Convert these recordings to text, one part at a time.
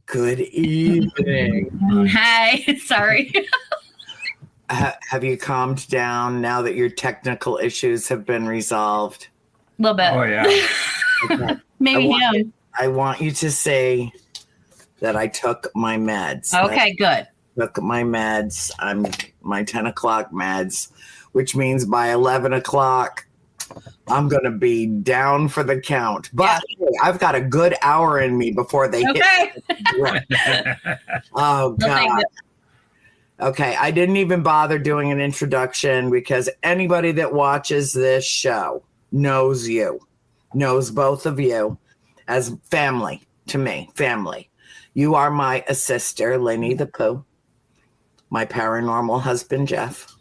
Good evening. Hi. Sorry. Have you calmed down now that your technical issues have been resolved? A little bit. Oh, yeah. Okay. Maybe him. I want you to say that I took my meds. Okay, good. Took my meds. I'm my 10 o'clock meds, which means by 11 o'clock, I'm going to be down for the count. But hey, I've got a good hour in me before they hit. Oh, God. Okay, I didn't even bother doing an introduction because anybody that watches this show knows you, knows both of you as family to me, family. You are my sister, Lynny the Pooh, my paranormal husband, Jeff,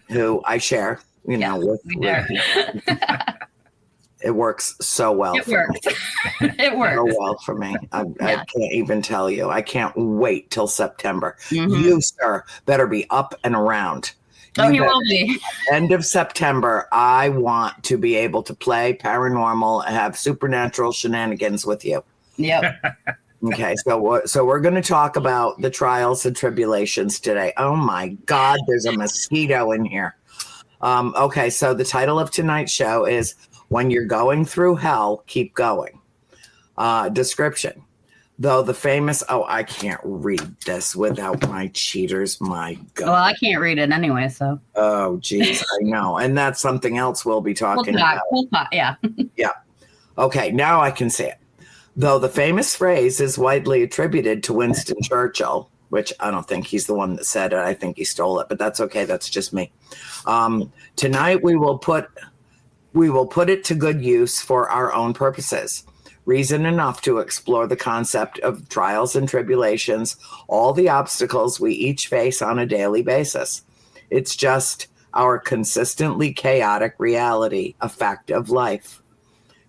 who I share, with. It works so well. It works. It works. So well for me. I can't even tell you. I can't wait till September. Mm-hmm. You, sir, better be up and around. Oh, he will be. End of September, I want to be able to play paranormal and have supernatural shenanigans with you. Yep. Okay, so we're going to talk about the trials and tribulations today. Oh my God, there's a mosquito in here. Okay, so the title of tonight's show is When You're Going Through Hell, Keep Going. Description. Though the famous, I can't read this without my cheaters, my God. Well, I can't read it anyway, so. Oh, geez, I know. And that's something else we'll be talking about. Yeah. Yeah. Okay, now I can see it. Though the famous phrase is widely attributed to Winston Churchill, which I don't think he's the one that said it. I think he stole it, but that's okay. That's just me. Tonight we will put it to good use for our own purposes. Reason enough to explore the concept of trials and tribulations, all the obstacles we each face on a daily basis. It's just our consistently chaotic reality, a fact of life.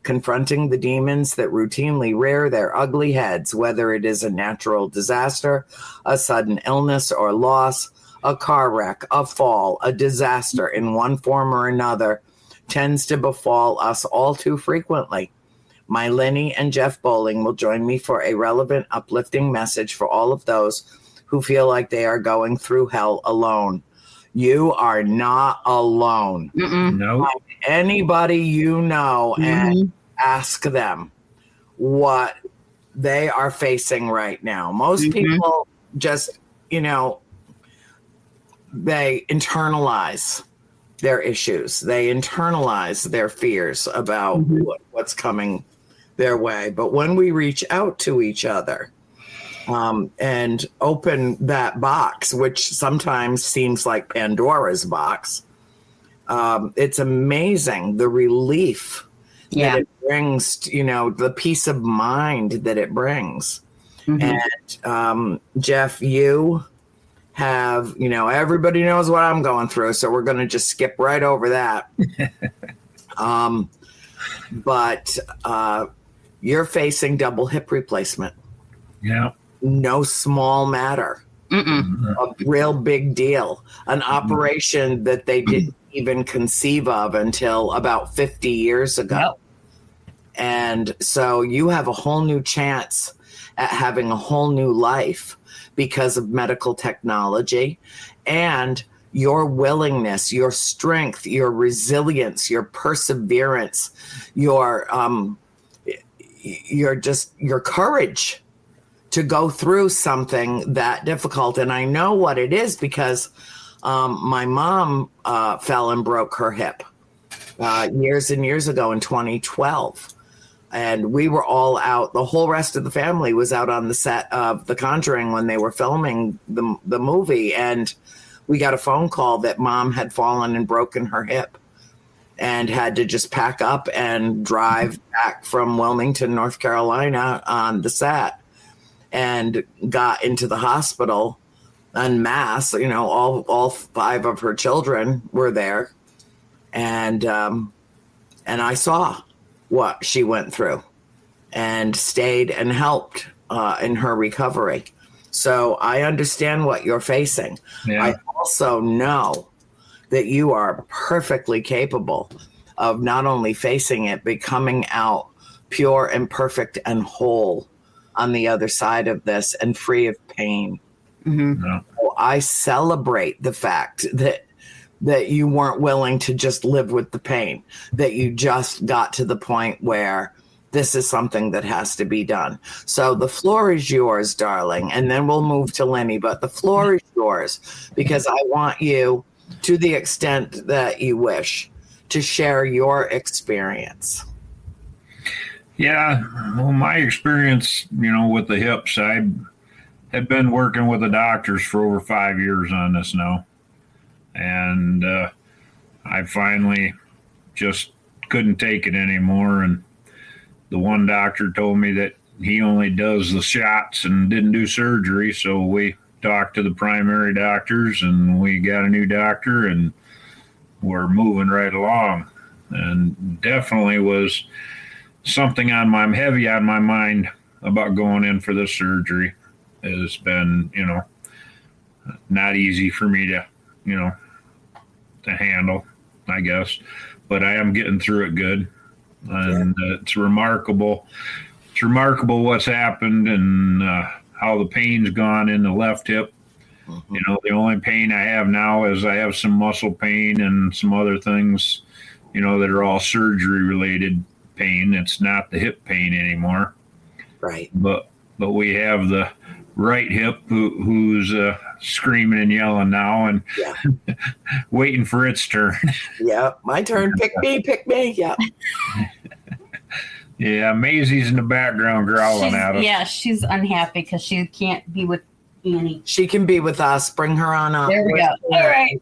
Confronting the demons that routinely rear their ugly heads, whether it is a natural disaster, a sudden illness or loss, a car wreck, a fall, a disaster in one form or another, tends to befall us all too frequently. My Lynny and Jeff Bowling will join me for a relevant, uplifting message for all of those who feel like they are going through hell alone. You are not alone. No. Find anybody you know and ask them what they are facing right now. Most people just, they internalize their issues. They internalize their fears about what's coming their way. But when we reach out to each other, and open that box, which sometimes seems like Pandora's box, it's amazing the relief that it brings, the peace of mind that it brings. And Jeff, you have, everybody knows what I'm going through, so we're going to just skip right over that. But you're facing double hip replacement. Yeah. No small matter. A real big deal. An operation that they didn't even conceive of until about 50 years ago. Yep. And so you have a whole new chance at having a whole new life because of medical technology and your willingness, your strength, your resilience, your perseverance, your courage to go through something that difficult. And I know what it is because my mom fell and broke her hip years and years ago in 2012. And we were all out. The whole rest of the family was out on the set of The Conjuring when they were filming the movie. And we got a phone call that mom had fallen and broken her hip and had to just pack up and drive back from Wilmington, North Carolina on the set. And got into the hospital en masse. All 5 of her children were there, and I saw what she went through, and stayed and helped in her recovery. So I understand what you're facing. Yeah. I also know that you are perfectly capable of not only facing it, but coming out pure and perfect and whole on the other side of this and free of pain. Mm-hmm. Yeah. So I celebrate the fact that you weren't willing to just live with the pain, that you just got to the point where this is something that has to be done. So the floor is yours, darling, and then we'll move to Lynny, but the floor is yours because I want you, to the extent that you wish, to share your experience. Yeah, well, my experience, with the hips, I have been working with the doctors for over 5 years on this now. And I finally just couldn't take it anymore. And the one doctor told me that he only does the shots and didn't do surgery. So we talked to the primary doctors and we got a new doctor and we're moving right along. And definitely was something heavy on my mind about going in for this surgery. It's been, not easy for me to, to handle, I guess, but I am getting through it good. And it's remarkable. It's remarkable what's happened and how the pain's gone in the left hip. Mm-hmm. The only pain I have now is I have some muscle pain and some other things, that are all surgery related pain. It's not the hip pain anymore. Right. But we have the right hip who's screaming and yelling now and waiting for its turn. Yeah, my turn. Pick me. Yeah. Yeah, Maisie's in the background growling at us. Yeah, she's unhappy because she can't be with Annie. She can be with us. Bring her on up. There we go. All right.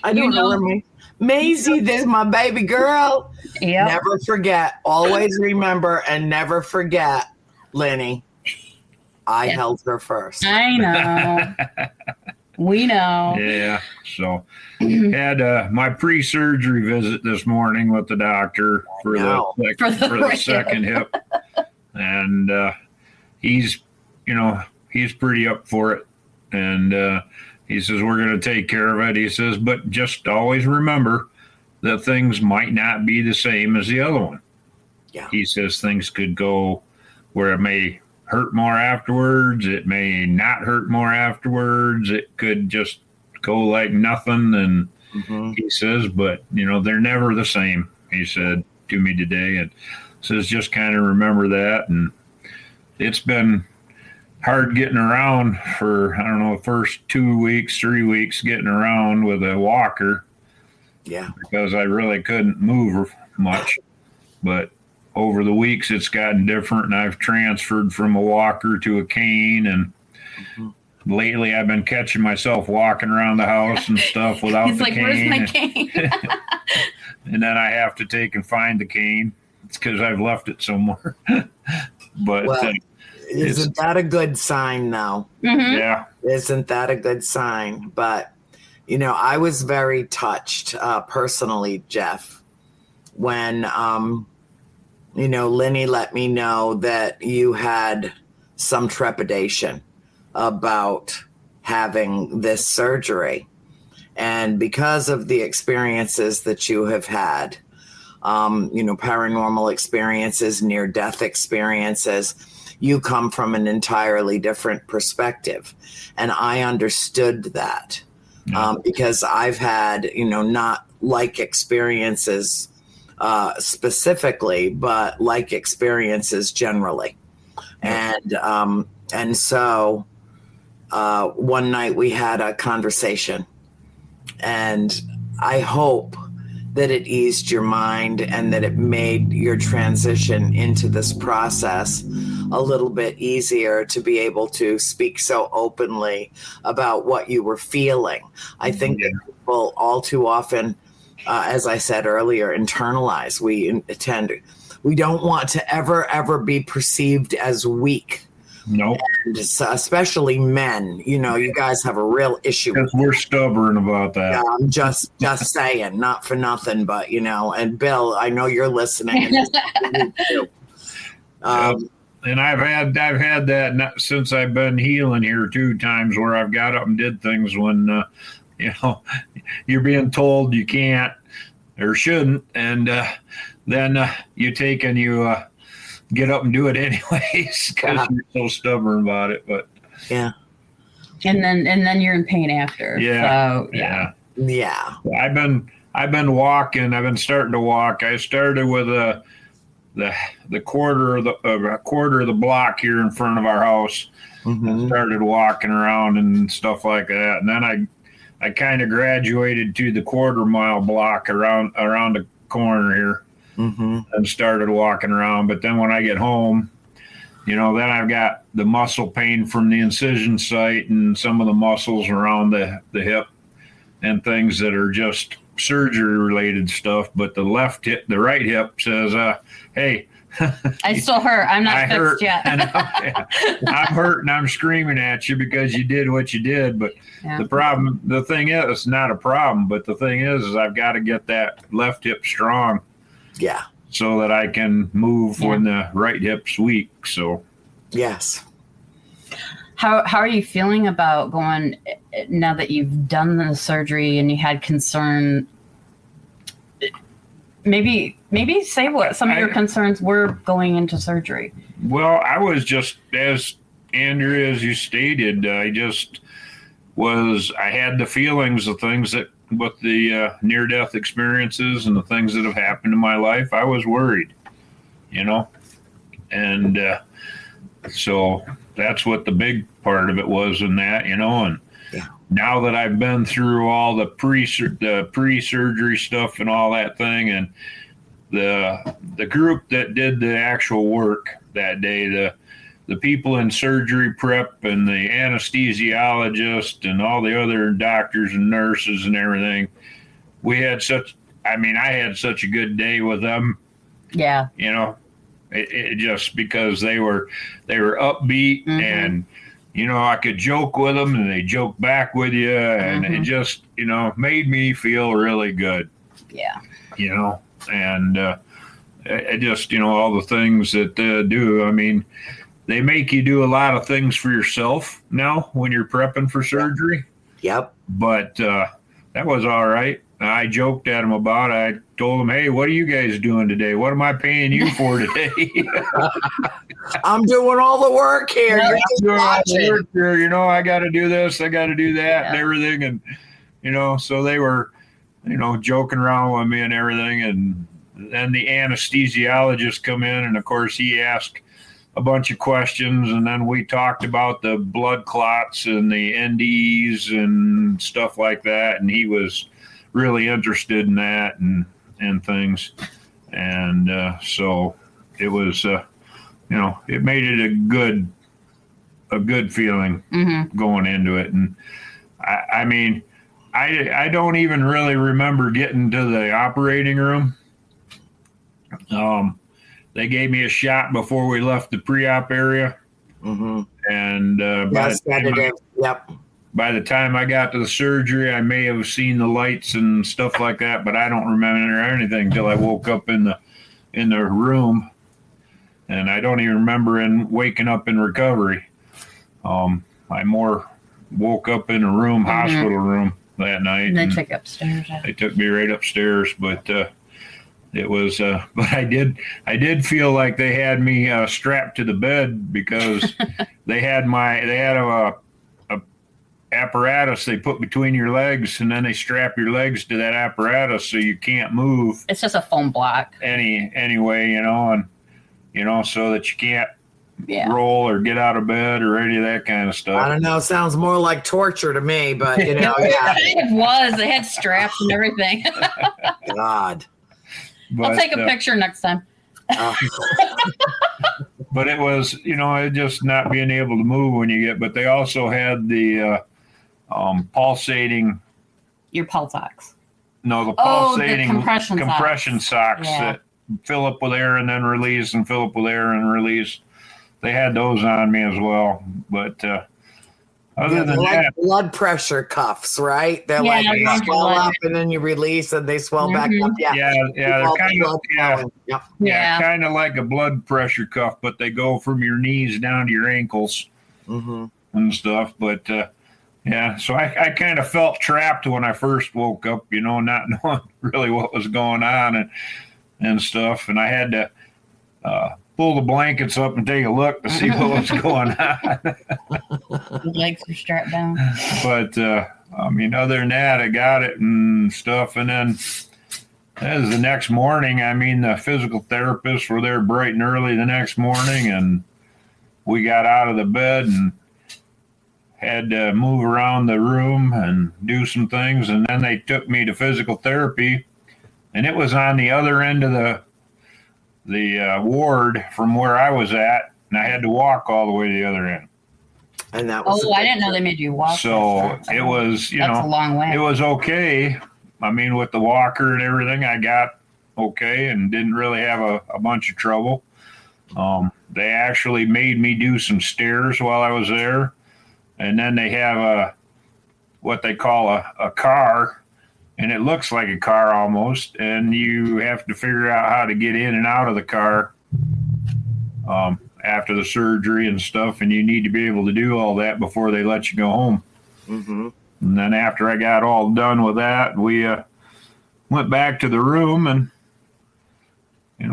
I don't know where Maisie, this is my baby girl. Yeah. Never forget. Always remember and never forget, Lynny. I held her first. I know. We know. Yeah. So had my pre-surgery visit this morning with the doctor for the second hip. And he's pretty up for it. And he says, we're going to take care of it. He says, but just always remember that things might not be the same as the other one. Yeah. He says things could go where it may hurt more afterwards. It may not hurt more afterwards. It could just go like nothing. And he says, but, they're never the same, he said to me today. And says, just kind of remember that. And it's been hard getting around for, I don't know, the first 2 weeks, 3 weeks getting around with a walker. Yeah. Because I really couldn't move much. But over the weeks, it's gotten different, and I've transferred from a walker to a cane. And lately, I've been catching myself walking around the house and stuff without He's the like, cane. where's my cane? And then I have to take and find the cane. It's because I've left it somewhere. But isn't that a good sign, though? Mm-hmm. Yeah. Isn't that a good sign? But, I was very touched personally, Jeff, when Lynny let me know that you had some trepidation about having this surgery. And because of the experiences that you have had, paranormal experiences, near-death experiences, you come from an entirely different perspective. And I understood that because I've had, not like experiences specifically, but like experiences generally. And so one night we had a conversation, and I hope that it eased your mind and that it made your transition into this process a little bit easier to be able to speak so openly about what you were feeling. I think that people all too often, as I said earlier, internalize. We don't want to ever be perceived as weak. Nope. And especially men, you guys have a real issue. Because we're stubborn about that. Yeah, I'm just saying, not for nothing, but and Bill, I know you're listening. And I've had that since I've been healing here 2 times where I've got up and did things when you're being told you can't or shouldn't, and then you take and you get up and do it anyways because you're so stubborn about it. But Yeah. And then you're in pain after. yeah, So, yeah. Yeah. I've been walking. I've been starting to walk. I started with the quarter of the block here in front of our house. Mhm. Started walking around and stuff like that, and then I kind of graduated to the quarter-mile block around the corner here, Mhm. and started walking around. But then when I get home, then I've got the muscle pain from the incision site and some of the muscles around the hip and things that are just surgery related stuff. But the right hip says, hey, I still hurt. I'm not fixed hurt, yet. I'm hurt and I'm screaming at you because you did what you did. But the thing is, it's not a problem. But the thing is I've got to get that left hip strong. Yeah. So that I can move when the right hip's weak. So, yes. How are you feeling about going now that you've done the surgery and you had concern? Maybe say what some of your concerns were going into surgery. Well, I was just, as Andrea, as you stated, I had the feelings of things that with the near-death experiences and the things that have happened in my life, I was worried, and so that's what the big part of it was in that, and now that I've been through all the pre-surgery stuff and all that thing, and the group that did the actual work that day, the people in surgery prep and the anesthesiologist and all the other doctors and nurses and everything, I had such a good day with them. Yeah. It just because they were upbeat and, I could joke with them and they joke back with you, and it just, made me feel really good. Yeah. And it just, all the things that they do. I mean, they make you do a lot of things for yourself now when you're prepping for surgery. Yep. But that was all right. I joked at them about it. I told them, hey, what are you guys doing today? What am I paying you for today? I'm doing all the work here. Yeah, You're just watching. I got to do this. I got to do that and everything. And, so they were, joking around with me and everything. And then the anesthesiologist come in, and, of course, he asked a bunch of questions, and then we talked about the blood clots and the NDEs and stuff like that, and he was really interested in that and things, and so it was it made it a good feeling going into it. And I don't even really remember getting to the operating room. They gave me a shot before we left the pre-op area. And by the time I got to the surgery, I may have seen the lights and stuff like that, but I don't remember anything until I woke up in the room. And I don't even remember waking up in recovery. I more woke up in a room, hospital room that night. And they took you upstairs. They took me right upstairs, but it was, but I did feel like they had me strapped to the bed because they had a apparatus they put between your legs, and then they strap your legs to that apparatus so you can't move. It's just a foam block. Anyway, and so that you can't roll or get out of bed or any of that kind of stuff. I don't know. It sounds more like torture to me, but It was. They had straps and everything. God. But, I'll take a picture next time. But it was, it just not being able to move when you but they also had the pulsating. Your pulse ox. No, the pulsating the compression socks that fill up with air and then release and fill up with air and release. They had those on me as well. But other than that, blood pressure cuffs, right? They're like they swell up and then you release and they swell back up. They're kind of like a blood pressure cuff, but they go from your knees down to your ankles and stuff. But so I kind of felt trapped when I first woke up, not knowing really what was going on and stuff. And I had to pull the blankets up and take a look to see what was going on. His legs are strapped down. But I mean, other than that, I got it and stuff. And then as the next morning, I mean, the physical therapists were there bright and early the next morning, and we got out of the bed and had to move around the room and do some things. And then they took me to physical therapy, and it was on the other end of the ward from where I was at, and I had to walk all the way to the other end. And that was I didn't know they made you walk. So it was, That's a long way. it was okay. I mean, with the walker and everything, I got okay and didn't really have a bunch of trouble. They actually made me do some stairs while I was there. And then they have what they call a car, and it looks like a car almost. And you have to figure out how to get in and out of the car after the surgery and stuff. And you need to be able to do all that before they let you go home. Mm-hmm. And then after I got all done with that, we went back to the room and,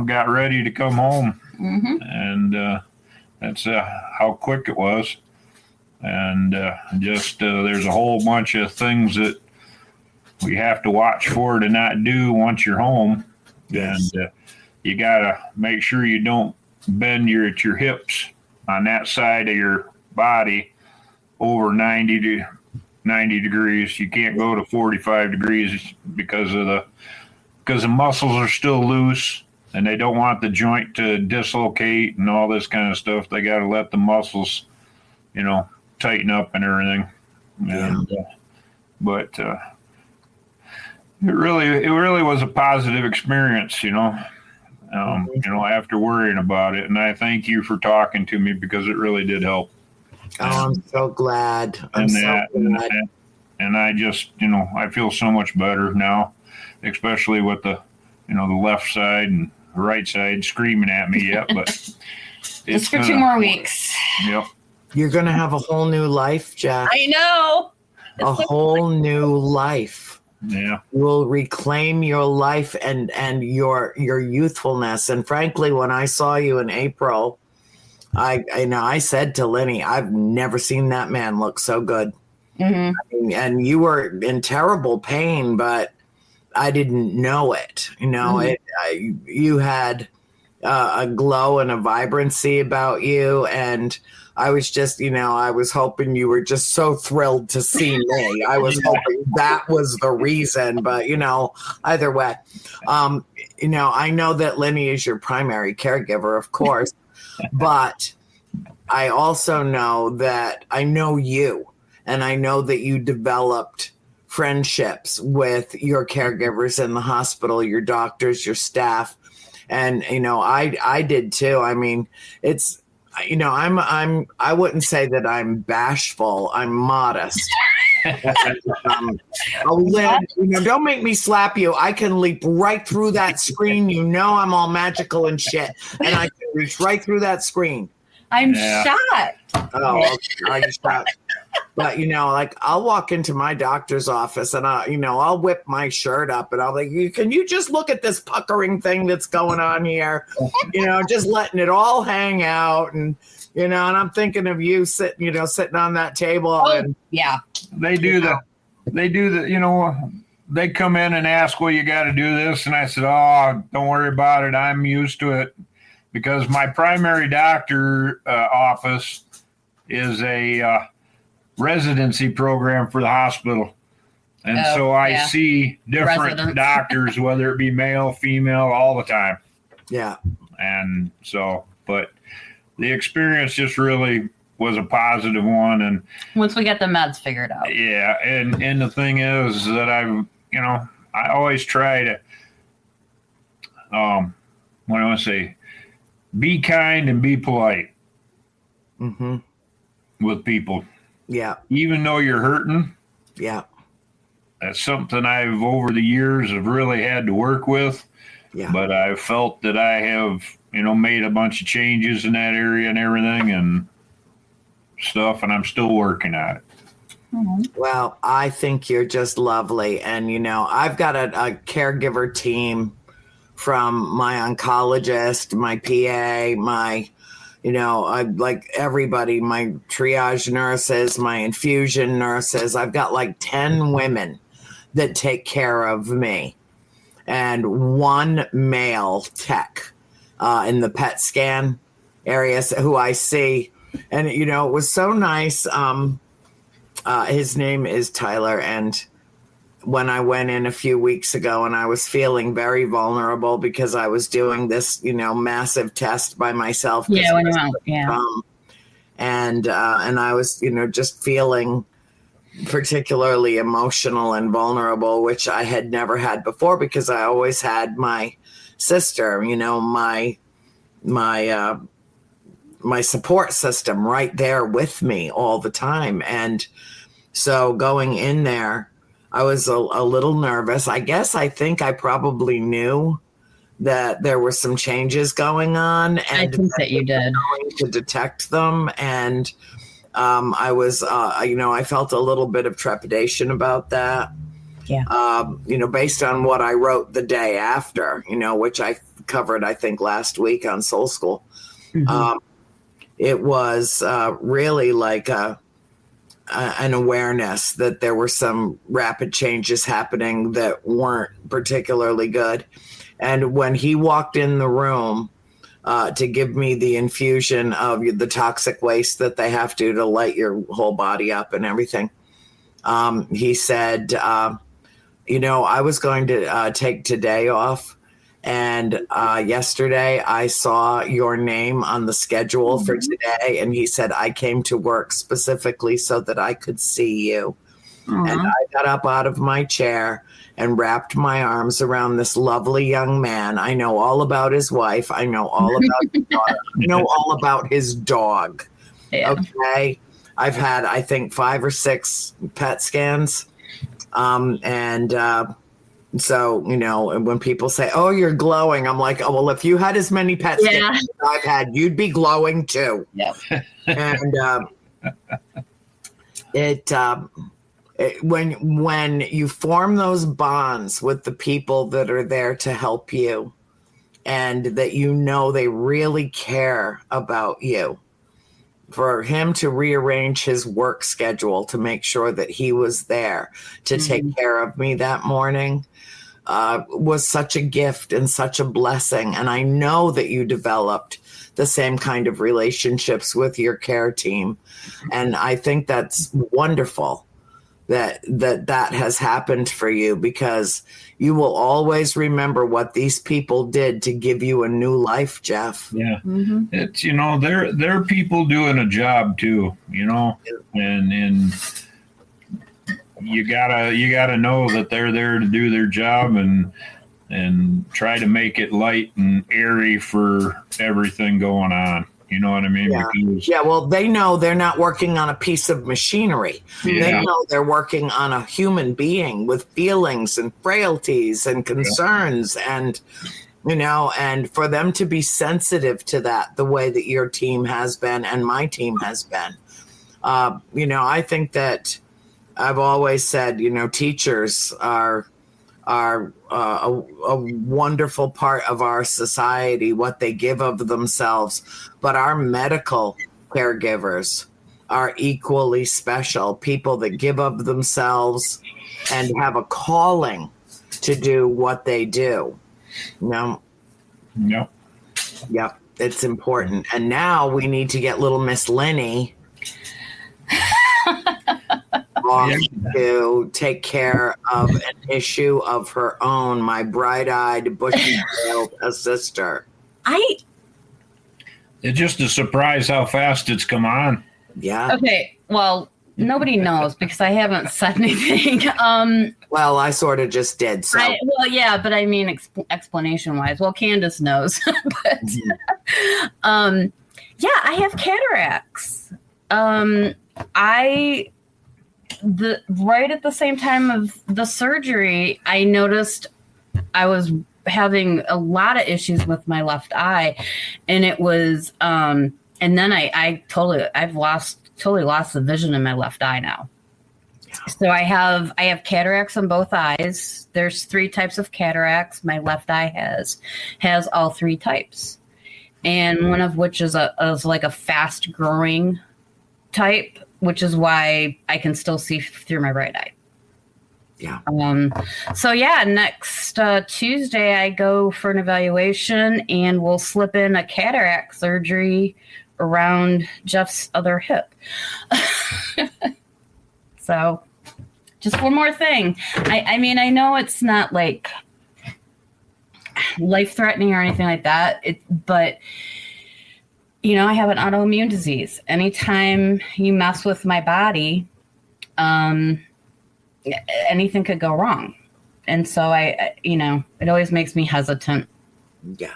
got ready to come home. Mm-hmm. And that's how quick it was. And there's a whole bunch of things that we have to watch for to not do once you're home. Yes. And you got to make sure you don't bend your hips on that side of your body over 90 degrees. You can't go to 45 degrees because the muscles are still loose, and they don't want the joint to dislocate and all this kind of stuff. They got to let the muscles, tighten up and everything. And, but it really was a positive experience, after worrying about it. And I thank you for talking to me, because it really did help. Oh, I'm so glad. And I just, I feel so much better now, especially with the left side and the right side screaming at me yet, but it's for 2 more weeks. Yep. You're going to have a whole new life, Jack. I know. A whole new life. Yeah. You will reclaim your life and your youthfulness. And frankly, when I saw you in April, I said to Lynny, I've never seen that man look so good. Mm-hmm. And you were in terrible pain, but I didn't know it. You had a glow and a vibrancy about you. And I was just, I was hoping you were just so thrilled to see me. I was hoping that was the reason, but either way, I know that Lynny is your primary caregiver, of course, but I also know that I know you, and I know that you developed friendships with your caregivers in the hospital, your doctors, your staff. And, I did too. I mean, it's, I wouldn't say that I'm bashful. I'm modest. Don't make me slap you. I can leap right through that screen. I'm all magical and shit. And I can reach right through that screen. I'm shocked. Oh, are you shocked? But, I'll walk into my doctor's office and I'll whip my shirt up and I'll be like, can you just look at this puckering thing that's going on here? Just letting it all hang out. And, and I'm thinking of you sitting on that table. Oh, and yeah. They come in and ask, well, you got to do this. And I said, oh, don't worry about it. I'm used to it, because my primary doctor office is a residency program for the hospital. And so I see different doctors, whether it be male, female, all the time. Yeah. And so, but the experience just really was a positive one. And once we get the meds figured out. Yeah. And the thing is that I always try to, what do I want to say? Be kind and be polite with people. Yeah. Even though you're hurting. Yeah. That's something I've over the years have really had to work with. Yeah. But I felt that I have, made a bunch of changes in that area and everything and stuff, and I'm still working at it. Well, I think you're just lovely. And, I've got a caregiver team from my oncologist, my PA, I like everybody, my triage nurses, my infusion nurses. I've got like 10 women that take care of me and one male tech in the PET scan area who I see. And, it was so nice. His name is Tyler. And when I went in a few weeks ago and I was feeling very vulnerable because I was doing this, massive test by myself. Yeah, when you went, yeah. And I was, just feeling particularly emotional and vulnerable, which I had never had before because I always had my sister, my support system right there with me all the time. And so going in there, I was a little nervous. I think I probably knew that there were some changes going on, and I think that you did going to detect them. And I was, I felt a little bit of trepidation about that. Yeah. Based on what I wrote the day after, which I covered, I think, last week on Soul School. Mm-hmm. It was really like an awareness that there were some rapid changes happening that weren't particularly good. And when he walked in the room to give me the infusion of the toxic waste that they have to light your whole body up and everything, he said, I was going to take today off. And yesterday I saw your name on the schedule for today. And he said, I came to work specifically so that I could see you. And I got up out of my chair and wrapped my arms around this lovely young man. I know all about his wife. I know all about his daughter. I know all about his dog. Yeah. Okay. I've had, I think, 5 or 6 PET scans. So, when people say, oh, you're glowing, I'm like, oh, well, if you had as many PET scans as I've had, you'd be glowing too. Yeah. And when you form those bonds with the people that are there to help you and that they really care about you, for him to rearrange his work schedule to make sure that he was there to take care of me that morning was such a gift and such a blessing. And I know that you developed the same kind of relationships with your care team. And I think that's wonderful that has happened for you, because you will always remember what these people did to give you a new life, Jeff. Yeah. Mm-hmm. It's, they're people doing a job too, and you gotta know that they're there to do their job and try to make it light and airy for everything going on. You know what I mean? Yeah. Well, they know they're not working on a piece of machinery. Yeah. They know they're working on a human being with feelings and frailties and concerns. Yeah. And for them to be sensitive to that, the way that your team has been and my team has been, I think that I've always said, teachers are a wonderful part of our society, what they give of themselves, but our medical caregivers are equally special, people that give of themselves and have a calling to do what they do. No. Yep, it's important. And now we need to get little Miss Lynny to take care of an issue of her own, my bright-eyed, bushy-tailed sister. It's just a surprise how fast it's come on. Yeah. Okay, well, nobody knows because I haven't said anything. Well, I sort of just did. So. But I mean explanation-wise. Well, Candace knows. But, I have cataracts. Right at the same time of the surgery, I noticed I was having a lot of issues with my left eye, and it was, and then I've totally lost the vision in my left eye now. So I have cataracts in both eyes. There's 3 types of cataracts. My left eye has all 3 types, and one of which is like a fast growing type, which is why I can still see through my right eye. Yeah. So yeah, next Tuesday I go for an evaluation, and we'll slip in a cataract surgery around Jeff's other hip. So just one more thing. I mean, I know it's not like life-threatening or anything like that, but you know, I have an autoimmune disease. Anytime you mess with my body, anything could go wrong. And so I it always makes me hesitant. Yeah.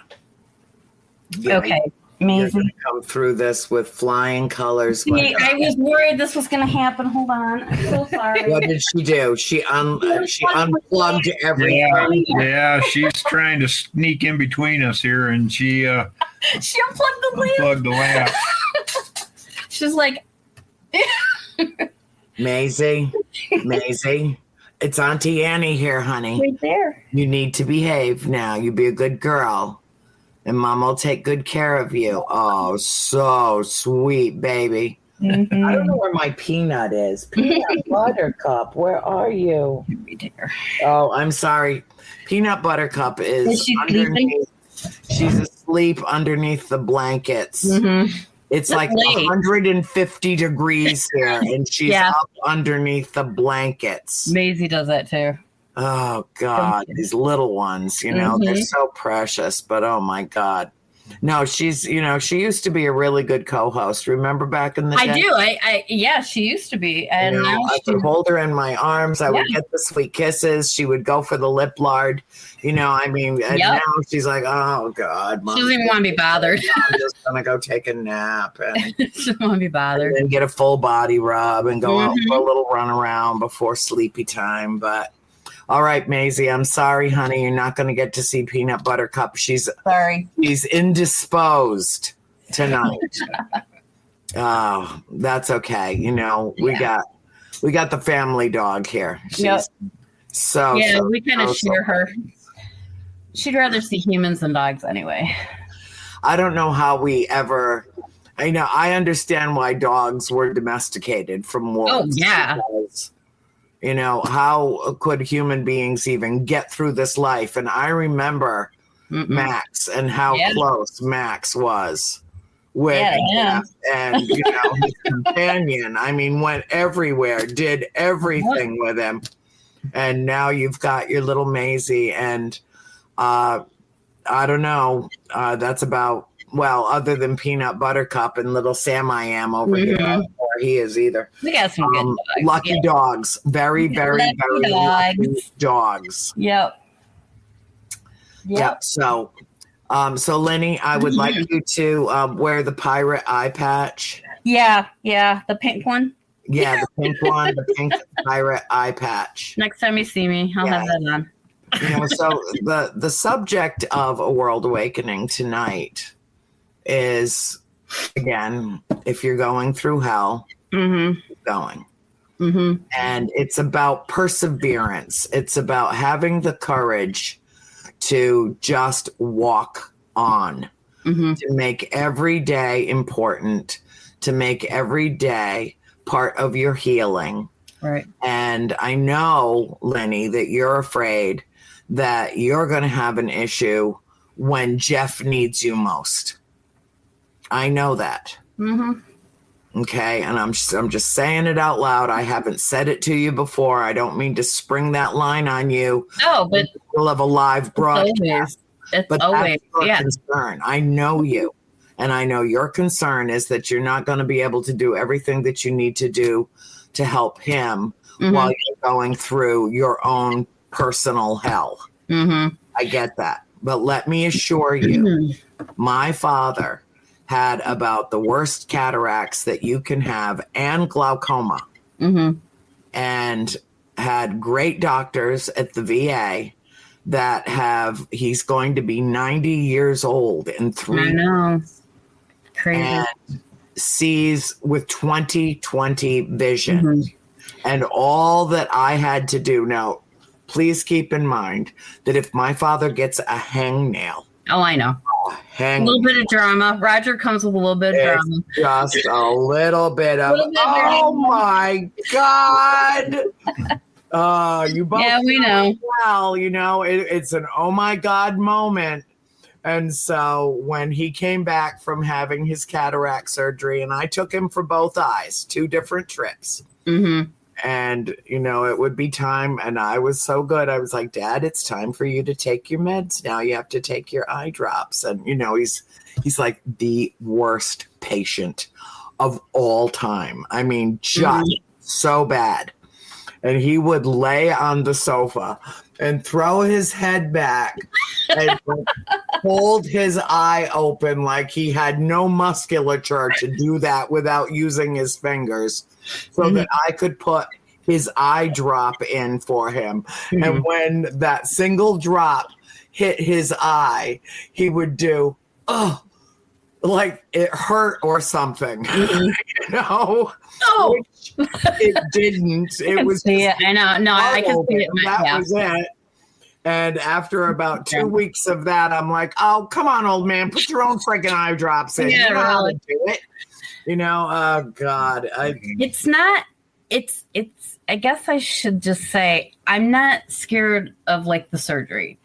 Okay. You're Amazing. gonna come through this with flying colors. See, I was worried this was going to happen. Hold on. I'm so sorry. What did she do? She unplugged everything. Yeah, she's trying to sneak in between us here, and she She unplugged the lamp. unplugged the lamp. She's like, Maisie, it's Auntie Annie here, honey. right there. You need to behave now. You be a good girl. And Mom will take good care of you. Oh, so sweet, baby. Mm-hmm. I don't know where my peanut is. Peanut Buttercup, where are you? Right there. Oh, I'm sorry. Peanut Buttercup is she underneath. She's asleep underneath the blankets. Mm-hmm. It's That's like late. 150 degrees here, and she's Yeah. up underneath the blankets. Maisie does that too. Oh, God, these little ones, you know, they're so precious, but oh, my God. No, she's, she used to be a really good co-host. Remember back in the day? I do. Yeah, she used to be. And now I she, would hold her in my arms. I would get the sweet kisses. She would go for the lip lard. And now she's like, oh, God. Mom, she doesn't even want to be bothered. I'm just going to go take a nap and She doesn't want to be bothered. then get a full body rub and go out for a little run around before sleepy time. But all right, Maisie, I'm sorry, honey. You're not going to get to see Peanut Buttercup. She's indisposed tonight. Oh, that's okay. We got the family dog here. She's we kind of share her. She'd rather see humans than dogs anyway. I don't know how we ever. I understand why dogs were domesticated from wolves. Oh yeah. Because, how could human beings even get through this life? And I remember Max and how close Max was with Jeff and his companion. I mean, went everywhere, did everything with him. And now you've got your little Maisie, and I don't know. That's about, other than Peanut Buttercup and little Sam I am over here, or he is either. We got some good dogs. Lucky dogs. Very, very, very lucky dogs. Yep. So, Lynny, I would like you to wear the pirate eye patch. Yeah, the pink one. Yeah, the pink one, the pink pirate eye patch. Next time you see me, I'll have that on. So the subject of A World Awakening tonight is, again, if you're going through hell, keep going. And it's about perseverance. It's about having the courage to just walk on, to make every day important, to make every day part of your healing. Right. And I know, Lynny, that you're afraid that you're going to have an issue when Jeff needs you most. I know that. Okay. And I'm just saying it out loud. I haven't said it to you before. I don't mean to spring that line on you. No, but we'll have a live broadcast. It's always that's your concern. I know you. And I know your concern is that you're not going to be able to do everything that you need to do to help him while you're going through your own personal hell. I get that. But let me assure you, my father had about the worst cataracts that you can have and glaucoma, and had great doctors at the VA that he's going to be 90 years old in 3 I know. Crazy. And sees with 20/20 vision. And all that I had to do now, please keep in mind that if my father gets a hangnail, Oh, I know. A little bit of drama. Roger comes with a little bit of drama. Just a little bit of, oh my God. You both we know. well, it's an oh my God moment. And so when he came back from having his cataract surgery, and I took him for both eyes, 2 different trips. Mm-hmm. And, it would be time. And I was so good. I was like, Dad, it's time for you to take your meds now. You have to take your eye drops. And, he's like the worst patient of all time. I mean, just so bad. And he would lay on the sofa and throw his head back and hold his eye open like he had no musculature to do that without using his fingers, so that I could put his eye drop in for him. And when that single drop hit his eye, he would do, like it hurt or something, Oh, Which it didn't. It was. Yeah, I know. No, I can see it. That was it. And after about 2 weeks of that, I'm like, oh, come on, old man, put your own freaking eye drops in. Yeah, you know how really. to do it. Oh God. It's not, it's, I guess I should just say, I'm not scared of like the surgery.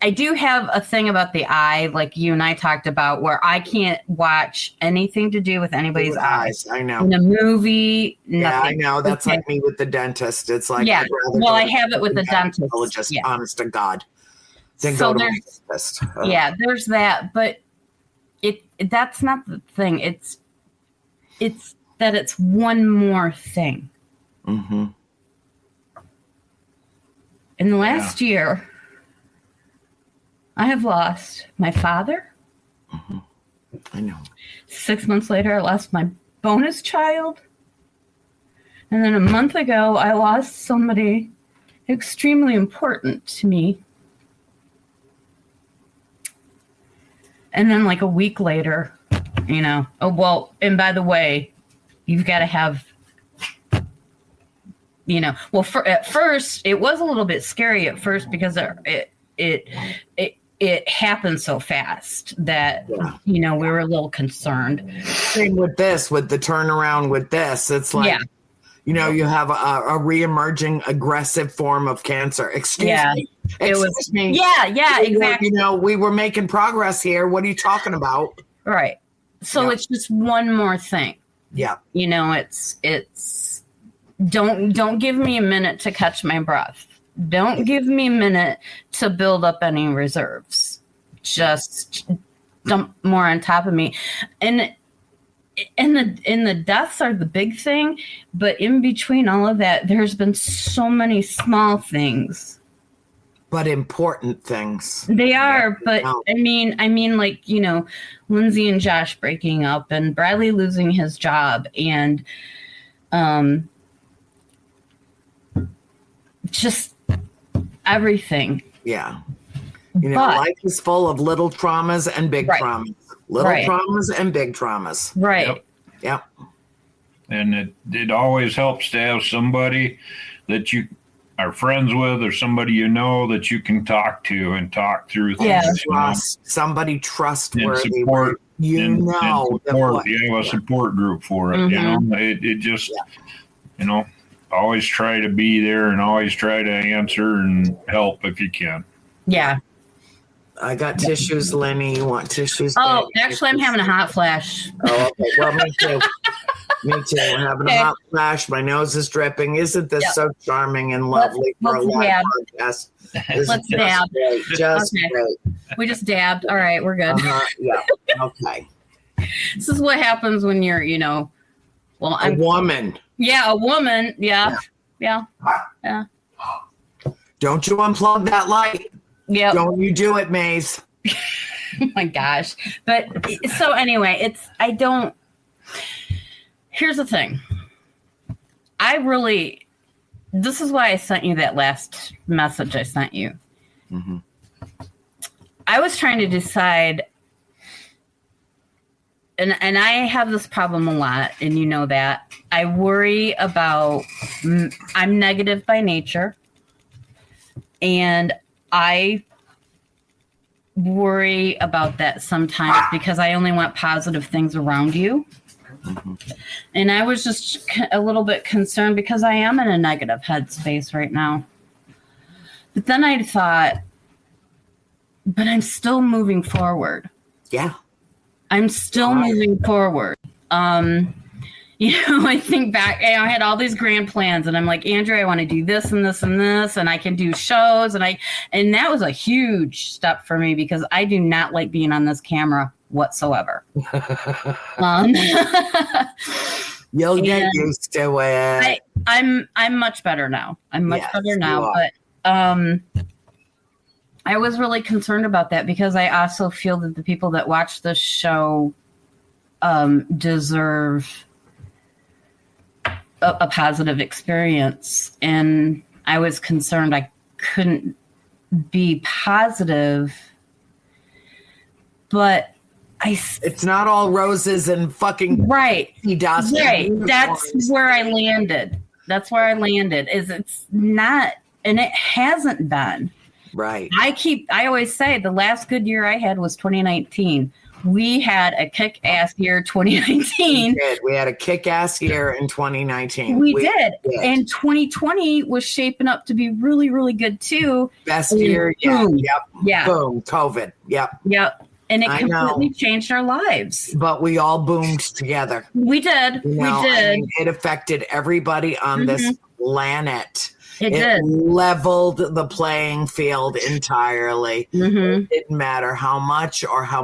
I do have a thing about the eye, like you and I talked about, where I can't watch anything to do with anybody's eyes. I know. In a movie, nothing. Yeah, I know. That's like me with the dentist. It's like, yeah. Well, I have it with the dentist. Just yeah. honest to God. Then so go to there's, my dentist. Yeah, there's that, but that's not the thing. It's that it's one more thing. Mm-hmm. In the last year, I have lost my father. Mm-hmm. I know. 6 months later, I lost my bonus child. And then a month ago, I lost somebody extremely important to me. And then like a week later, oh, well, and by the way, you've got to have, at first, it was a little bit scary at first because it happened so fast that, we were a little concerned. Same with this, with the turnaround with this. It's like, you have a re-emerging aggressive form of cancer. Excuse me. Excuse me. Yeah, exactly. We were making progress here. What are you talking about? Right. So it's just one more thing. Yeah. It's don't give me a minute to catch my breath. Don't give me a minute to build up any reserves. Just dump more on top of me. And the deaths are the big thing, but in between all of that, there's been so many small things. But important things. They are, but I mean, like, Lindsay and Josh breaking up and Bradley losing his job and just everything. Yeah. Life is full of little traumas and big traumas. Little traumas and big traumas. Right. Yep. And it always helps to have somebody that you are friends with or somebody that you can talk to and talk through things. Somebody trustworthy. And support. Support. You have a support group for it. Mm-hmm. It just, always try to be there and always try to answer and help if you can. Yeah. I got tissues, Lynny. You want tissues? Oh, actually, I'm having a hot flash. Oh, okay. Well, me too. Me too. I'm having a hot flash. My nose is dripping. Isn't this so charming and lovely for a live podcast? Let's dab. Great. Just great. We just dabbed. All right, we're good. Yeah. Okay. This is what happens when you're, a woman. Yeah, a woman. Yeah. Don't you unplug that light. Yeah. Don't you do it, Maze. Oh my gosh. But so anyway, here's the thing. This is why I sent you that last message I sent you. Mm-hmm. I was trying to decide and I have this problem a lot, and you know that. I worry about, I'm negative by nature, and I worry about that sometimes because I only want positive things around you. Mm-hmm. And I was just a little bit concerned because I am in a negative headspace right now. But then I thought, but I'm still moving forward. Yeah. I'm still moving forward. I think back, I had all these grand plans, and I'm like, Andrew, I want to do this and this and this, and I can do shows, and that was a huge step for me because I do not like being on this camera whatsoever. You'll get used to it. I'm much better now. I'm much better now, but I was really concerned about that because I also feel that the people that watch this show deserve a positive experience. And I was concerned I couldn't be positive, but it's not all roses and fucking right. Right. That's where I landed. Is it's not, and it hasn't been. Right. I always say the last good year I had was 2019. We had a kick-ass year 2019. We did. We had a kick-ass year in 2019. We did. And 2020 was shaping up to be really, really good too. Best year. Boom. Yep. Yeah. Boom. COVID. Yep. And it completely changed our lives. But we all boomed together. We did. We did. I mean, it affected everybody on this planet. It did. Leveled the playing field entirely. Mm-hmm. It didn't matter how much or how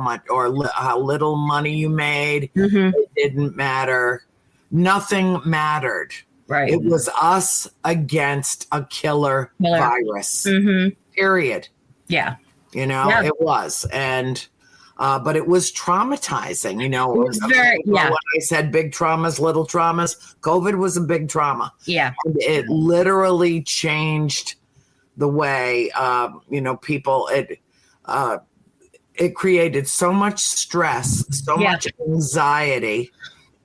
little money you made. Mm-hmm. It didn't matter. Nothing mattered. Right. It was us against a killer virus. Mm-hmm. Period. Yeah. It was. And but it was traumatizing, It was very, when I said big traumas, little traumas, COVID was a big trauma. Yeah. And it literally changed the way, people, it created so much stress, so much anxiety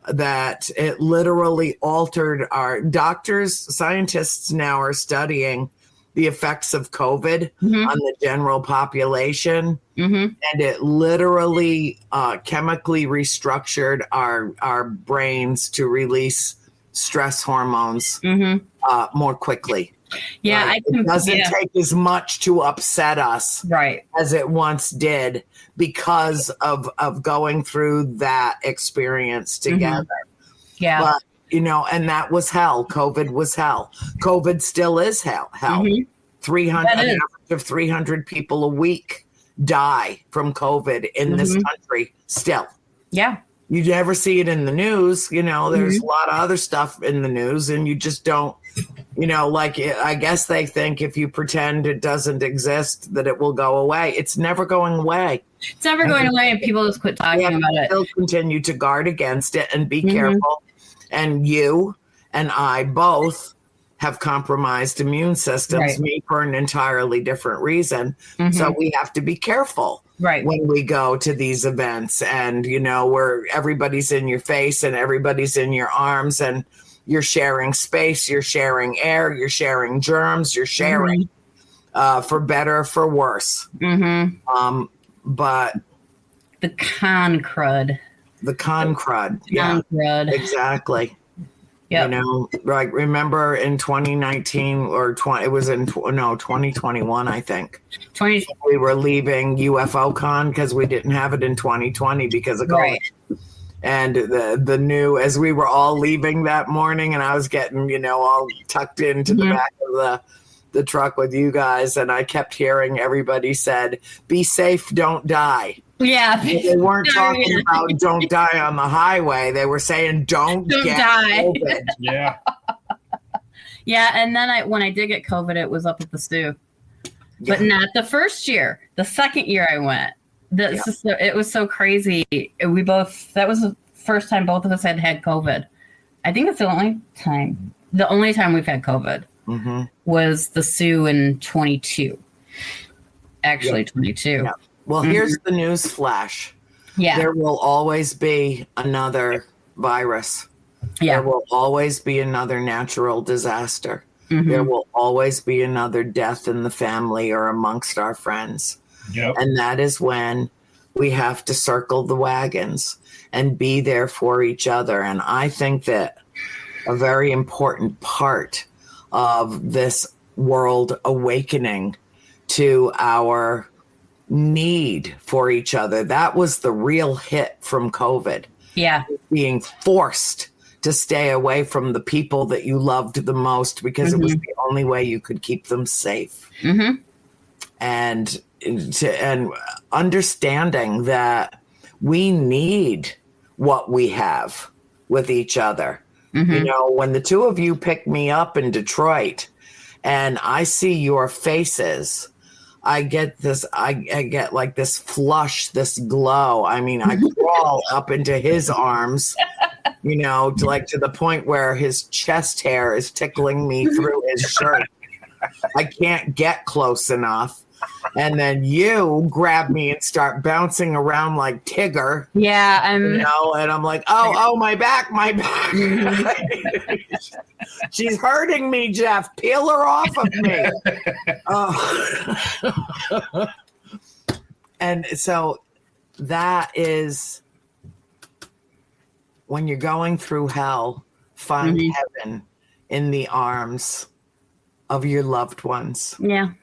that it literally altered our doctors, scientists now are studying the effects of COVID on the general population. Mm-hmm. And it literally chemically restructured our brains to release stress hormones more quickly. Yeah, right? It doesn't take as much to upset us as it once did because of going through that experience together. Mm-hmm. Yeah. But and that was hell. COVID was hell. COVID still is hell. Mm-hmm. 300 people a week die from COVID in this country still. Yeah. You never see it in the news. There's a lot of other stuff in the news and you just don't, I guess they think if you pretend it doesn't exist, that it will go away. It's never going away. It's never going away and people just quit talking about it. They'll continue to guard against it and be careful. And you and I both have compromised immune systems, me for an entirely different reason. Mm-hmm. So we have to be careful when we go to these events and, where everybody's in your face and everybody's in your arms and you're sharing space, you're sharing air, you're sharing germs, you're sharing for better, for worse. Mm-hmm. But the con crud. Yeah, exactly. Yep. Remember in 2019 or 2021, I think. We were leaving UFO Con because we didn't have it in 2020 because of COVID. Right. And the new, as we were all leaving that morning and I was getting, all tucked into the back of the truck with you guys. And I kept hearing everybody said, be safe, don't die. Yeah. They weren't talking about don't die on the highway. They were saying don't get die. COVID. Yeah. Yeah. And then when I did get COVID, it was up at the stew. But not the first year. The second year I went. It was so crazy. That was the first time both of us had COVID. I think it's the only time we've had COVID was the Sioux in 22. Actually, 22. Yeah. Well, here's the news flash. Yeah. There will always be another virus. Yeah. There will always be another natural disaster. Mhm. There will always be another death in the family or amongst our friends. Yep. And that is when we have to circle the wagons and be there for each other. And I think that a very important part of this world awakening to our need for each other, that was the real hit from COVID. Yeah. Being forced to stay away from the people that you loved the most because it was the only way you could keep them safe. Mm-hmm. And understanding that we need what we have with each other. You know, when the two of you pick me up in Detroit and I see your faces, I get like this flush, this glow. I mean, I crawl up into his arms, you know, to the point where his chest hair is tickling me through his shirt. I can't get close enough. And then you grab me and start bouncing around like Tigger. Yeah, you know, and I'm like, oh, my back. She's hurting me, Jeff. Peel her off of me. And so that is when you're going through hell, find heaven in the arms of your loved ones. Yeah.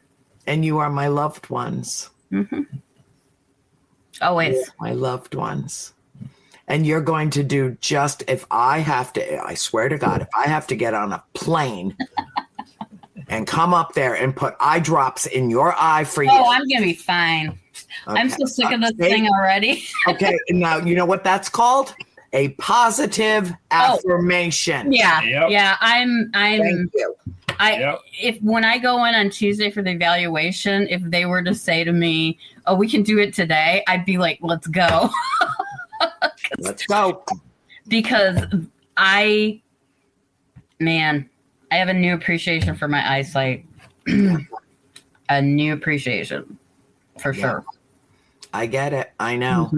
And you are my loved ones. Always. My loved ones. And you're going to do just, if I have to, I swear to God, if I have to get on a plane and come up there and put eye drops in your eye for you. Oh, I'm going to be fine. Okay. I'm so sick of this thing already. Okay. Now, you know what that's called? A positive affirmation. Yeah. Yep. Yeah. Thank you. If when I go in on Tuesday for the evaluation, if they were to say to me, "Oh, we can do it today," I'd be like, "Let's go." Let's go. Because I have a new appreciation for my eyesight. A new appreciation for sure. I get it. I know.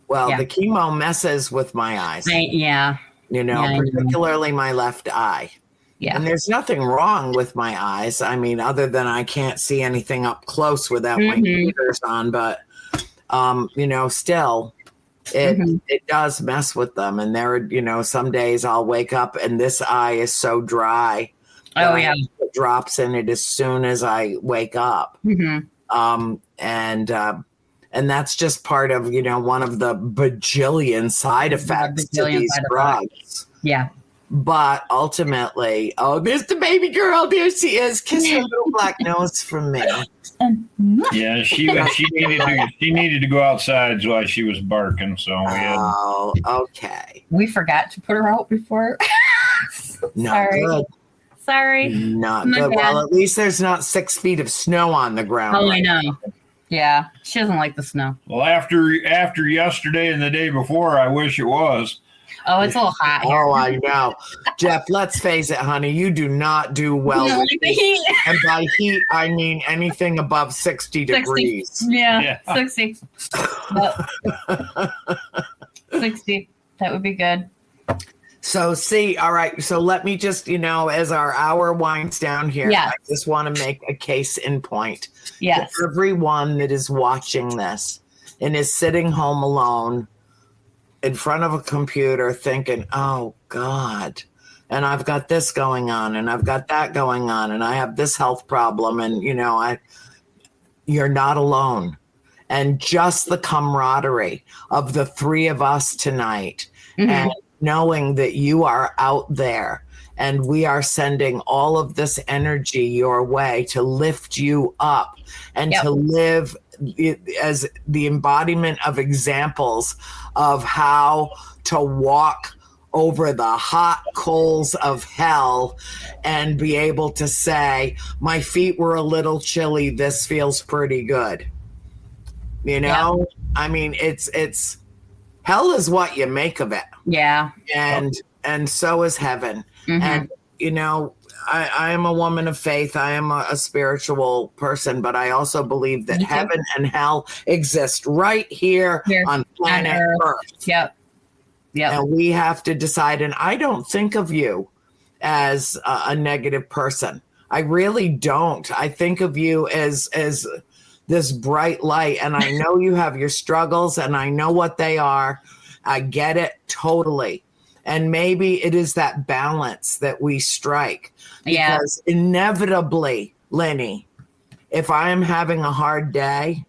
Well, the chemo messes with my eyes. You know, particularly my left eye. Yeah. And there's nothing wrong with my eyes. I mean, other than I can't see anything up close without my fingers on. But, you know, still, it does mess with them. And there are, you know, some days I'll wake up and this eye is so dry. Oh, yeah. It drops in it as soon as I wake up. And that's just part of, you know, one of the bajillion side effects to these drugs. Yeah. But ultimately, oh, there's the baby girl. There she is. Kiss her little black nose from me. Yeah, she needed to go outside while she was barking. So we had. Oh, okay. We forgot to put her out before. Not good. Sorry. Not good. Well, at least there's not 6 feet of snow on the ground. Oh, I know. Yeah, she doesn't like the snow. Well, after yesterday and the day before, I wish it was. Oh, it's a little hot here. Oh, I know. Jeff, let's face it, honey. You do not do well with the heat. And by heat, I mean anything above 60 degrees. Yeah. 60. 60. That would be good. So, all right. So let me just, you know, as our hour winds down here, I just want to make a case in point. Yes. For everyone that is watching this and is sitting home alone in front of a computer thinking, oh, God, and I've got this going on and I've got that going on and I have this health problem and, you know, you're not alone. And just the camaraderie of the three of us tonight and knowing that you are out there and we are sending all of this energy your way to lift you up and to live as the embodiment of examples of how to walk over the hot coals of hell and be able to say, my feet were a little chilly. This feels pretty good. You know, I mean, it's hell is what you make of it. Yeah. And so is heaven. And, you know, I am a woman of faith. I am a spiritual person, but I also believe that heaven and hell exist right here on planet Earth. Yep. And we have to decide. And I don't think of you as a negative person. I really don't. I think of you as this bright light. And I know you have your struggles, and I know what they are. I get it totally. And maybe it is that balance that we strike. Because inevitably, Lynny, if I am having a hard day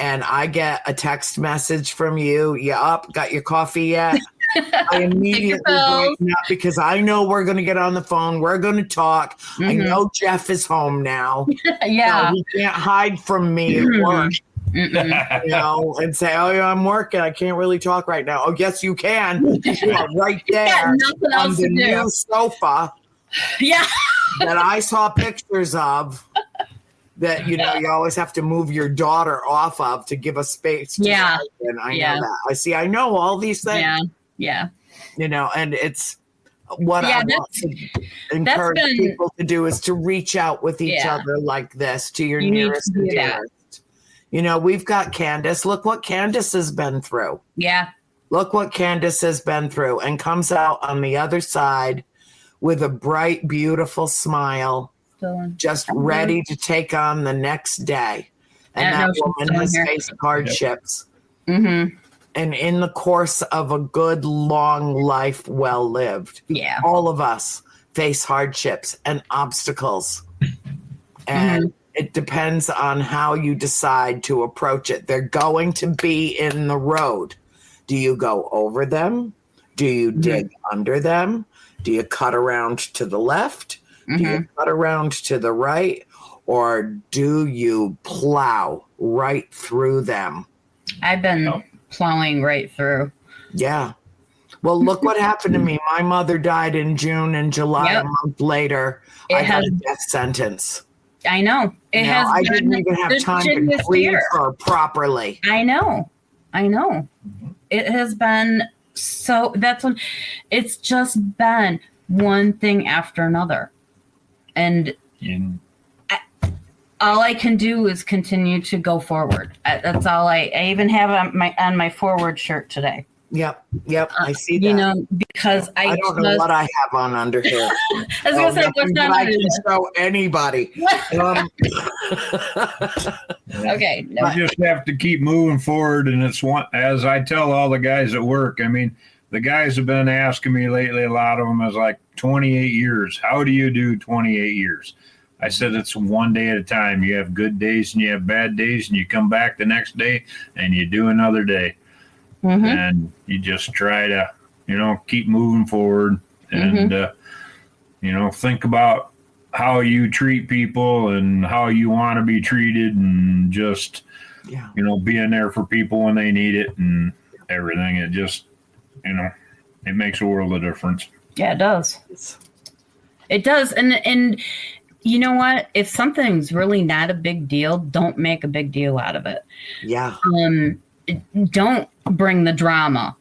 and I get a text message from you, you up, got your coffee yet? I immediately brighten up because I know we're going to get on the phone. We're going to talk. I know Jeff is home now. So he can't hide from me at work. You know, and say, oh, yeah, I'm working. I can't really talk right now. Oh, yes, you can. You are right there on the new sofa that I saw pictures of that, you know, you always have to move your daughter off of to give us space. And I know that. I know all these things. Yeah. You know, and it's what I want to encourage people to do is to reach out with each other like this to your nearest and dearest. You know, we've got Candace. Look what Candace has been through. Yeah. Look what Candace has been through and comes out on the other side with a bright, beautiful smile, just ready to take on the next day. And that woman has faced hardships. And in the course of a good, long life, well lived, all of us face hardships and obstacles. And it depends on how you decide to approach it. They're going to be in the road. Do you go over them? Do you dig under them? Do you cut around to the left? Do you cut around to the right? Or do you plow right through them? I've been plowing right through. Yeah. Well, look what happened to me. My mother died in June, and July, a month later, I got a death sentence. I know. I didn't even have time to grieve her properly. I know. It has been so, it's just been one thing after another. And all I can do is continue to go forward. That's all I even have on my forward shirt today. Yep. I see that. You know, because I don't know what I have on under here. I was going to say, what's that? I can show anybody. Okay. No. You just have to keep moving forward. And it's one, as I tell all the guys at work, I mean, the guys have been asking me lately, a lot of them is like 28 years. How do you do 28 years? I said, it's one day at a time. You have good days and you have bad days, and you come back the next day and you do another day. And you just try to, you know, keep moving forward and, you know, think about how you treat people and how you want to be treated, and just, you know, being there for people when they need it and everything. It just, you know, it makes a world of difference. Yeah, it does. It does. And you know what? If something's really not a big deal, don't make a big deal out of it. Yeah. Don't bring the drama.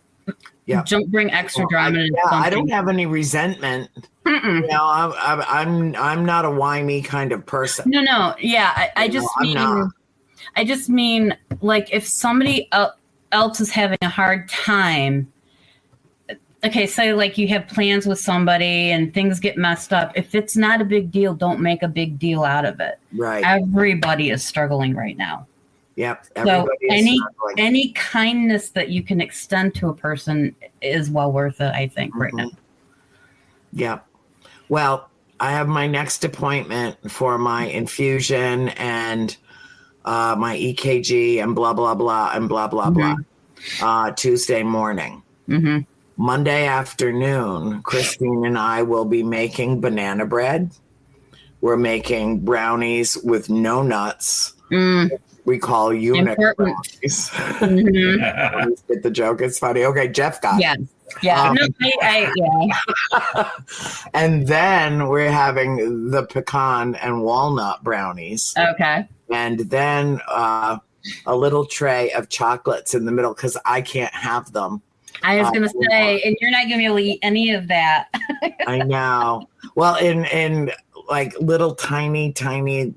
Yeah. Don't bring extra drama. I don't have any resentment. You know, I'm not a whiny kind of person. No. Yeah. I just mean like if somebody else is having a hard time. Okay, say like you have plans with somebody and things get messed up. If it's not a big deal, don't make a big deal out of it. Right. Everybody is struggling right now. Yep. So any kindness that you can extend to a person is well worth it, I think, right now. Yeah. Well, I have my next appointment for my infusion and my EKG and blah, blah, blah, and blah, blah, blah, Tuesday morning. Monday afternoon, Christine and I will be making banana bread. We're making brownies with no nuts. We call unit brownies. Get the joke. It's funny. Okay, Jeff got it. Yeah. And then we're having the pecan and walnut brownies. Okay. And then a little tray of chocolates in the middle because I can't have them. I was going to say, and you're not going to be able to eat any of that. I know. Well, in like little tiny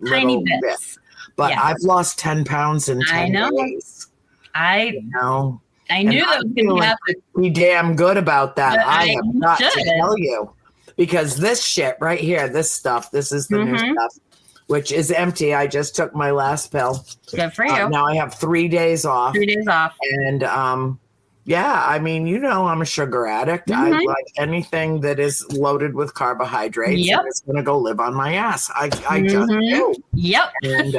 little bits. But Yeah. I've lost 10 pounds in 10 days. I know. I knew that was going to happen. Be damn good about that. But I have got to tell you, because this shit right here, this stuff, this is the new stuff, which is empty. I just took my last pill. Good for you. Now I have 3 days off. 3 days off. And yeah, I mean, you know, I'm a sugar addict. I like anything that is loaded with carbohydrates. And it's going to go live on my ass. I just do. Yep. And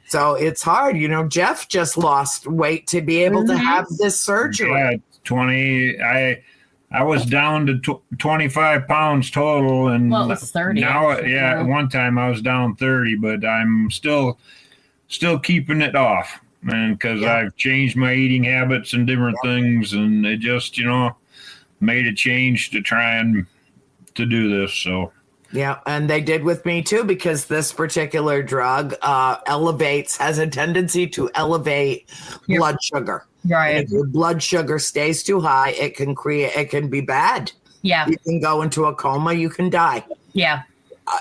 so it's hard. You know, Jeff just lost weight to be able to have this surgery. Yeah, 20. I was down to 25 pounds total, and well, it was 30. Now, at one time I was down 30, but I'm still keeping it off, and because I've changed my eating habits and different things, and it just, you know, made a change to try and to do this. So. Yeah, and they did with me too, because this particular drug has a tendency to elevate blood sugar. Right. And if your blood sugar stays too high, it can be bad. Yeah. You can go into a coma, you can die. Yeah.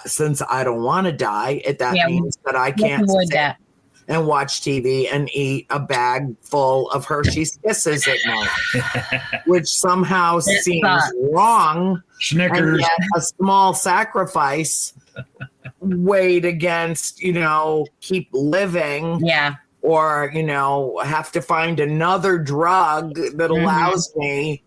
Since I don't want to die, that means that I can't avoid that. And watch TV and eat a bag full of Hershey's Kisses at night, which somehow seems wrong. Snickers. And yet a small sacrifice weighed against, you know, keep living. Yeah. Or, you know, have to find another drug that allows me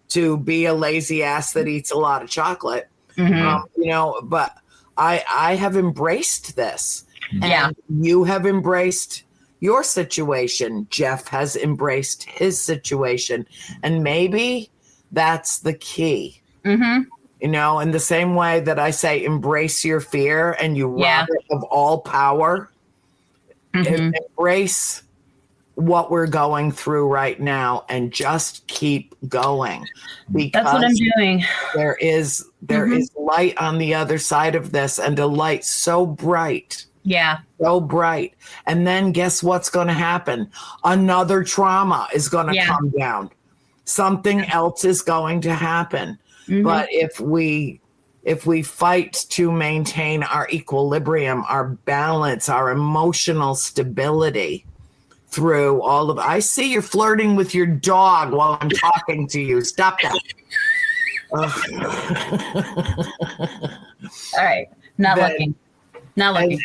to be a lazy ass that eats a lot of chocolate. You know, but I have embraced this. And you have embraced your situation. Jeff has embraced his situation. And maybe that's the key. You know, in the same way that I say, embrace your fear and you rob it of all power. Embrace what we're going through right now and just keep going. Because that's what I'm doing. There is light on the other side of this, and a light so bright. Yeah. So bright. And then guess what's going to happen? Another trauma is going to come down. Something else is going to happen. But if we fight to maintain our equilibrium, our balance, our emotional stability through all of, I see you're flirting with your dog while I'm talking to you. Stop that. All right. Not looking.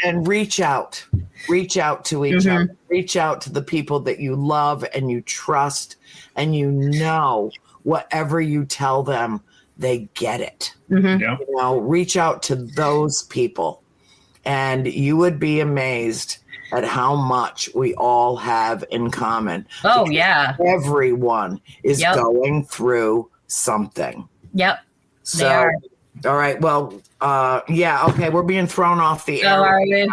And reach out to each other. Reach out to the people that you love and you trust, and you know whatever you tell them, they get it. You know, reach out to those people, and you would be amazed at how much we all have in common. Oh, yeah. Everyone is going through something. Yep. So, they are. All right. Well, okay. We're being thrown off the air. Are you?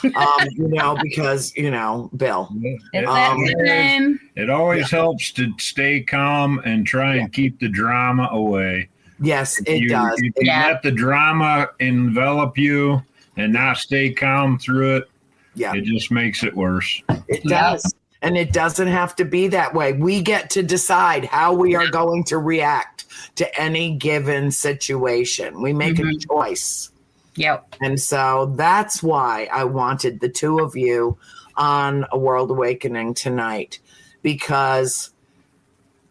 You know, because, you know, Bill. It always helps to stay calm and try and keep the drama away. Yes, it does. If you let the drama envelop you and not stay calm through it, it just makes it worse. It does. And it doesn't have to be that way. We get to decide how we are going to react to any given situation. We make a choice. Yep. And so that's why I wanted the two of you on A World Awakening tonight, because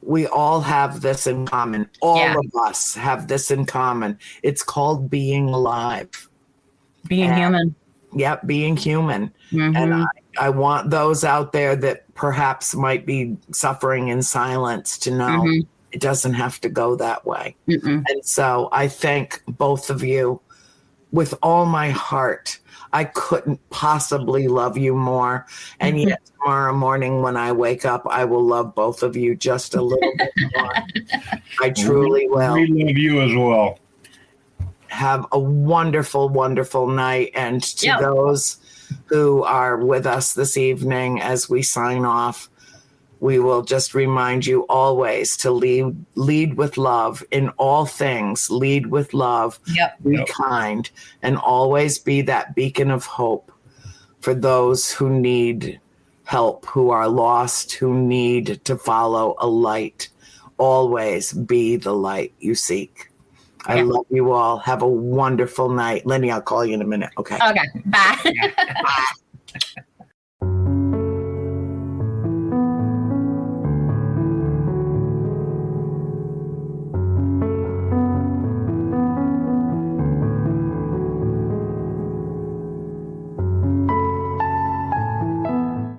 we all have this in common. All of us have this in common. It's called being alive. Being human. Yep, being human. And I want those out there that perhaps might be suffering in silence to know it doesn't have to go that way. And so I thank both of you with all my heart. I couldn't possibly love you more. And yet tomorrow morning when I wake up, I will love both of you just a little bit more. I truly will. We love you as well. Have a wonderful, wonderful night. And to those who are with us this evening as we sign off, we will just remind you always to lead with love in all things. Lead with love. Be kind, and always be that beacon of hope for those who need help, who are lost, who need to follow a light. always be the light you seek. I love you all. Have a wonderful night. Lynny, I'll call you in a minute. Okay. Okay. Bye. Yeah. Bye.